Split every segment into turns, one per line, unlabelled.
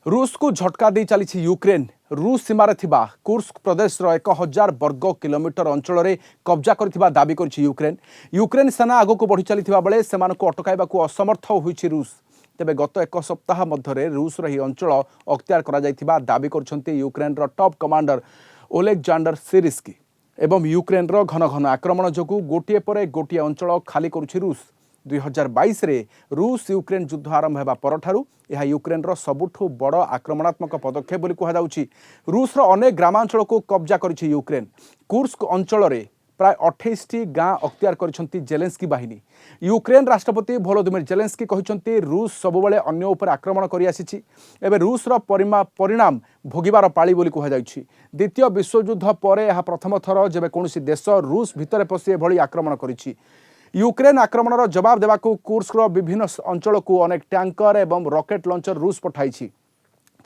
रूस को झटका दे चली यूक्रेन रूस सीमार कुर्स्क प्रदेश 1000 वर्ग किलोमीटर अंचल में कब्जा कर दाबी कर यूक्रेन यूक्रेन सेना आग को बढ़ी चली बेले से अटकाइबा असमर्थ होइछि रूस तेबे गत एक सप्ताह मध्य रूस रही अंचल अख्तियार करा दाबी कर यूक्रेन टॉप कमांडर ओलेक्जांडर सिरिस्की एवं यूक्रेन घन घन आक्रमण जो गोटे पर गोटे अंचल खाली करुछि रूस 2022 रे रूस यूक्रेन युद्ध आरंभ होगा परठारु यह यूक्रेन सबुठु बड़ आक्रमणात्मक पदक्षेप बोली कहुछि। रूस अनेक ग्रामांचल को कब्जा करिछि यूक्रेन कुर्स्क अंचल में प्राय 28टी गाँ अख्तियार करिसेंति जेलेंस्की बाहिनी। यूक्रेन राष्ट्रपति वोलोदिमिर जेलेंस्की कहिसेंति रूस सबुबले अन्य उपर आक्रमण करि आसिछि एबे रूसर परिणाम भोगिबार पाळी बोली कहुछि। द्वितीय विश्वयुद्ध पर यह प्रथम थर जेबे कोनोसी देश रूस भितर पशि एभली आक्रमण करिछि। यूक्रेन आक्रमणर जवाब देवाकू कुर्स्कर विभिन्न अंचल को अनेक टैंकर एवं रॉकेट लॉन्चर रूस पठाई।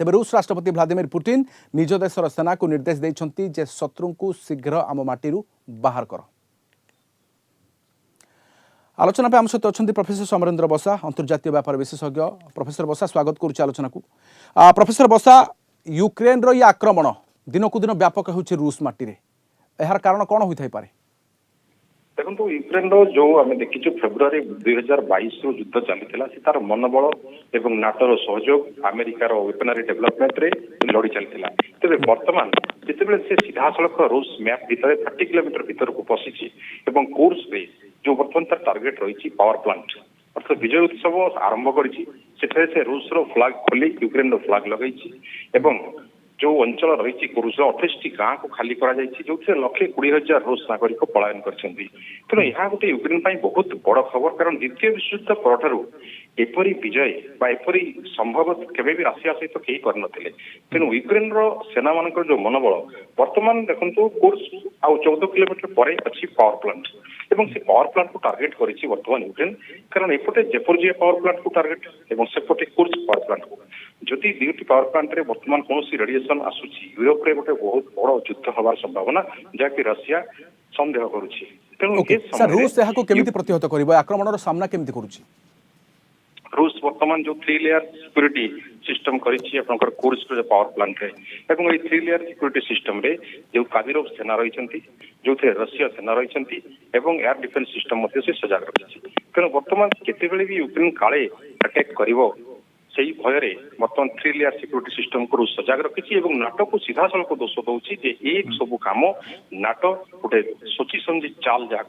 तेबे रूस राष्ट्रपति व्लादिमिर पुतिन निज देशर सेना को निर्देश देइछन्ति जे शत्रु को शीघ्र आम माटीरू बाहर कर। आलोचना पे आम सहित अच्छा प्रोफेसर समरेन्द्र बसा अंतर्जातीय व्यापार विशेषज्ञ। प्रोफेसर बसा स्वागत करुच्ची आलोचना को। प्रोफेसर बसा यूक्रेन रो ये आक्रमण दिनकू दिन व्यापक होउछि रूस माटी रे एहार कारण कौन होई थाई पारे?
देखो यूक्रेन जो आम देखी फेब्रुआरी 2022 रु युद्ध चली तार मनोबल एवं नाटोर सहयोग अमेरिकार वेपनरी डेभलपमेंट रे लड़ी चली तेज बर्तमान जिते से सीधा सड़क रूस मैप भितर 30 किलोमीटर भीतर को पशिची एवं कोर्स रे जो बर्तमान तार टार्गेट रही पावर प्लांट अर्थात विजय उत्सव आरंभ कर रूस फ्लाग खोली यूक्रेन फ्लाग लगे जो अंचल रही कुरुस 28टी गाँ को खाली करा जो 1,20,000 रूस नागरिक पलायन कर तेणु यह गोटे यूक्रेन बहुत बड़ खबर कारण द्वितीय विश्वयुद्ध परठारु एपरी विजय एपरी संभव केबे भी राशिया सहित कहीं कर तेणु यूक्रेन सेना मान जो मनोबल बर्तमान देखो कोर्स आ 14 किलोमीटर पर अच्छी पावर प्लांट एवं से पावर प्लांट को टार्गेट करिछि वर्तमान यूक्रेन कारण एपटे जेपोर्जिया पावर प्लांट को टार्गेट एवं सेपटे कुर्स्क पावर प्लांट को जदि दुईटी पावर प्लांट रे वर्तमान कौन रेडिएशन आसुछि यूरोप रे गोटे बहुत बड़ युद्ध हबार संभावना जहाँकि रशिया संदेह करुछि। तेणु
रूस यहाको केमिति प्रतिहत करिवो आक्रमणर सामना केमिति करुछि?
रूस वर्तमान जो 3 लेयर सिक्योरिटी सिस्टम करिछि आपनकर कुर्स्क रे पावर प्लांट रे एवं ए 3 लेयर सिक्योरिटी सिस्टम रे जो कादिरोव सेना रहिसंती जो थे रशिया सेना रहिसंती एवं एयर डिफेंस सिस्टम मध्ये से सजाग रहिछि। तेणु वर्तमान केतेबेले भी यूक्रेन काळे अटैक करिवो सही भय बर्तमान 3 लेयर सिक्योरिटी सिस्टम को सजाग रखी और नाटो को सीधा सड़क दोष दौर एक सब कम नाटो गोटे सोची समझी चाल जहाँ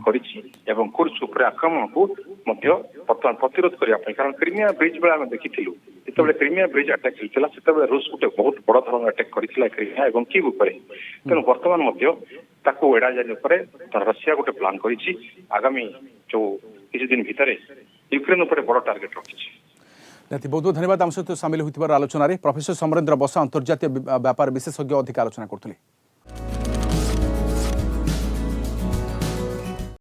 कह कुर्स्क आक्रमण को बर्तमान प्रतिरोध करने कारण क्रिमिया ब्रिज बेले आम देखी जिते क्रिमिया ब्रिज अटैक होता से रूस गोटे बहुत बड़ धरण अटैक करता क्रिमिया और कीव तेणु बर्तमान एड़ा जाने रशिया गोटे प्लान कर आगामी जो किसी दिन भितर यूक्रेन बड़ टार्गेट रखी।
बहुत बहुत धन्यवाद आम सहित सामिल होइतिबार आलोचना रे प्रोफेसर समरेन्द्र बसा अंतर्जातीय व्यापार विशेषज्ञ अधिक आलोचना करथले।